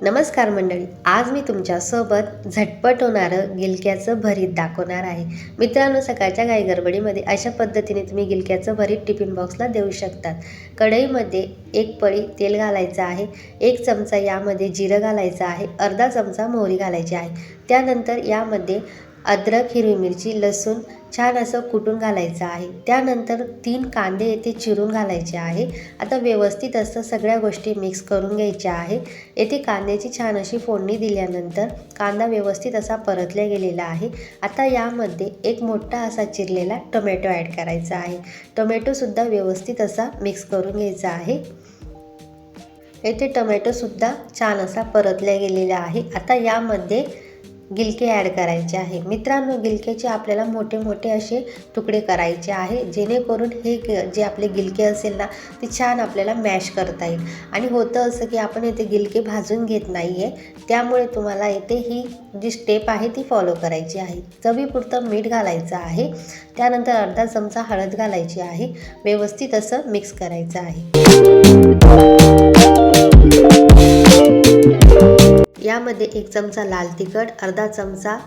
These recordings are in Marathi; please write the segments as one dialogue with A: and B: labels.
A: नमस्कार मंडळी, आज मी तुमच्यासोबत झटपट होणारं गिलक्याचं भरीत दाखवणार आहे. मित्रांनो, सकाळच्या घाई गडबडीमध्ये अशा पद्धतीने तुम्ही गिलक्याचं भरीत टिफिन बॉक्सला देऊ शकतात. कढईमध्ये 1 पळी तेल घालायचं आहे, 1 चमचा यामध्ये जिरं घालायचं आहे, अर्धा चमचा मोहरी घालायची आहे. त्यानंतर यामध्ये अद्रक, हिरवी मिरची, लसूण छान असं कुटून घालायचं आहे. त्यानंतर 3 कांदे येथे चिरून घालायचे आहे. आता व्यवस्थित असं सगळ्या गोष्टी मिक्स करून घ्यायच्या आहे. येथे कांद्याची छान अशी फोडणी दिल्यानंतर कांदा व्यवस्थित असा परतला गेलेला आहे. आता यामध्ये एक मोठा असा चिरलेला टोमॅटो ॲड करायचा आहे. टोमॅटोसुद्धा व्यवस्थित असा मिक्स करून घ्यायचा आहे. येथे टोमॅटोसुद्धा छान असा परतला गेलेला आहे. आता यामध्ये गिलके ॲड करायचे आहे. मित्रांनो, गिलक्याचे आपल्याला मोठे मोठे असे तुकडे करायचे आहे, जेणेकरून हे जे आपले गिलके असेल ना, ते छान आपल्याला मॅश करता येईल. आणि होतं असं की आपण येथे गिलके भाजून घेत नाही आहे, त्यामुळे तुम्हाला येथे ही जी स्टेप आहे ती फॉलो करायची आहे. चवीपुरतं मीठ घालायचं आहे. त्यानंतर अर्धा चमचा हळद घालायची आहे. व्यवस्थित असं मिक्स करायचं आहे. यामध्ये 1 चमचा लाल तिखट, अर्धा चमचा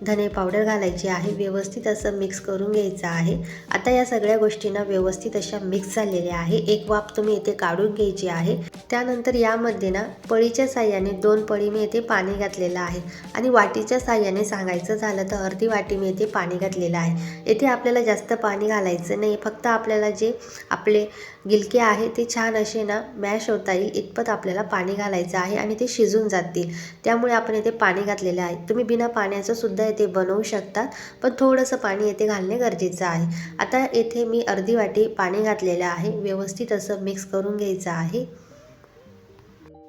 A: धने पावडर घालायची आहे. व्यवस्थित असं मिक्स करून घ्यायचं आहे. आता या सगळ्या गोष्टींना व्यवस्थित अशा मिक्स झालेल्या आहे. एक वाफ तुम्ही इथे काढून घ्यायची आहे. त्यानंतर यामध्ये ना पळीच्या साह्याने 2 पळी मी इथे पाणी घातलेलं आहे आणि वाटीच्या साह्याने सांगायचं झालं तर अर्धी वाटी मी इथे पाणी घातलेलं आहे. येथे आपल्याला जास्त पाणी घालायचं नाही, फक्त आपल्याला जे आपले गिलके आहे ते छान असे ना मॅश होता येईल इतपत आपल्याला पाणी घालायचं आहे आणि ते शिजून जातील. त्यामुळे आपण इथे पाणी घातलेलं आहे. तुम्ही बिना पाण्याचं सुद्धा इथे बनवू शकता, पण थोडंसं पाणी येथे घालणे गरजेचं आहे. आता येथे मी अर्धी वाटी पाणी घातलेलं आहे. व्यवस्थित असं मिक्स करून घ्यायचं आहे.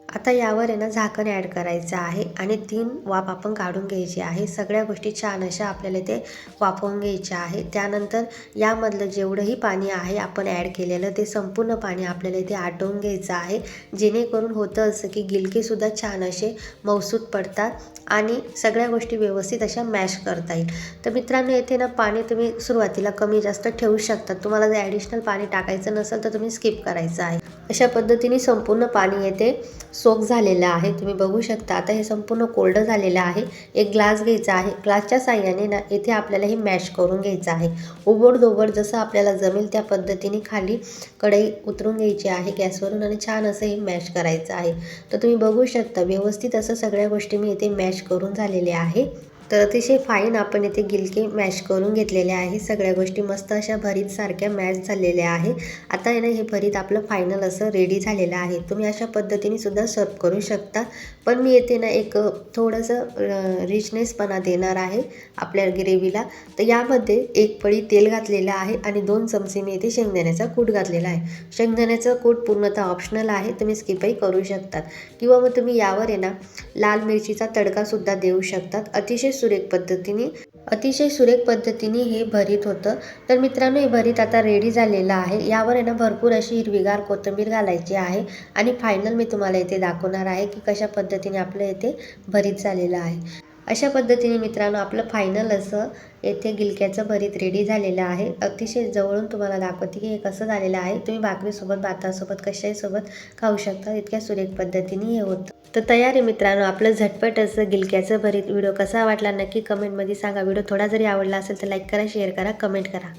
A: आता यावर आहे ना झाकण ॲड करायचं आहे आणि 3 वाफ आपण काढून घ्यायची आहे. सगळ्या गोष्टी छान अशा आपल्याला इथे वाफवून घ्यायच्या आहे. त्यानंतर यामधलं जेवढंही पाणी आहे आपण ॲड केलेलं, ते संपूर्ण पाणी आपल्याला इथे आटवून घ्यायचं आहे, जेणेकरून होतं असं की गिलकेसुद्धा छान असे मऊसूत पडतात आणि सगळ्या गोष्टी व्यवस्थित अशा मॅश करता येईल. तर मित्रांनो, येथे ना पाणी तुम्ही सुरुवातीला कमी जास्त ठेवू शकता. तुम्हाला जर ॲडिशनल पाणी टाकायचं नसेल तर तुम्ही स्किप करायचं आहे. अशा पद्धतीने संपूर्ण पाणी येथे सोक झालेलं आहे. तुम्ही बघू शकता. आता हे संपूर्ण कोरडं झालेलं आहे. एक ग्लास घ्यायचा आहे. ग्लासच्या साह्याने ना येथे आपल्याला हे मॅश करून घ्यायचं आहे. उबड जसं आपल्याला जमेल त्या पद्धतीने खाली कढई उतरून घ्यायची आहे गॅसवरून आणि छान असं हे मॅश करायचं आहे. तर तुम्ही बघू शकता व्यवस्थित असं सगळ्या गोष्टी मी इथे मॅश करून झालेल्या आहे. तर अतिशय फाईन आपण इथे गिलके मॅश करून घेतलेले आहे. सगळ्या गोष्टी मस्त अशा भरीत सारख्या मॅश झालेल्या आहे. आता आहे ना हे भरीत आपलं फायनल असं रेडी झालेलं आहे. तुम्ही अशा पद्धतीने सुद्धा सर्व करू शकता, पण मी येथे ना एक थोडंसं रिचनेसपणा देणार आहे आपल्या ग्रेव्हीला. तर यामध्ये 1 पळी तेल घातलेलं आहे आणि 2 चमचे मी इथे शेंगदाण्याचा कूट घातलेला आहे. शेंगदाण्याचं कूट पूर्णतः ऑप्शनल आहे, तुम्ही स्किपही करू शकतात किंवा मग तुम्ही यावर आहे ना लाल मिरचीचा तडकासुद्धा देऊ शकतात. अतिशय सुरेख पद्धतीने हे भरीत होतं. तर मित्रांनो, हे भरीत आता रेडी झालेलं आहे. यावर आहे ना भरपूर अशी हिरवीगार कोथिंबीर घालायची आहे आणि फायनल मी तुम्हाला इथे दाखवणार आहे की कशा पद्धतीने आपलं इथे भरीत झालेलं आहे. अशा पद्धतीने मित्रांनो आपलं फायनल असं येथे गिलक्याचं भरीत रेडी झालेलं आहे. अतिशय जवळून तुम्हाला दाखवते की हे कसं झालेलं आहे. तुम्ही भाकरीसोबत, भातासोबत, कशाहीसोबत खाऊ शकता. इतक्या सुरेख पद्धतीने हे होतं. तर तयार आहे मित्रांनो आपलं झटपट असं गिलक्याचं भरीत. व्हिडिओ कसा वाटला नक्की कमेंटमध्ये सांगा. व्हिडिओ थोडा जरी आवडला असेल तर लाईक करा, शेअर करा, कमेंट करा.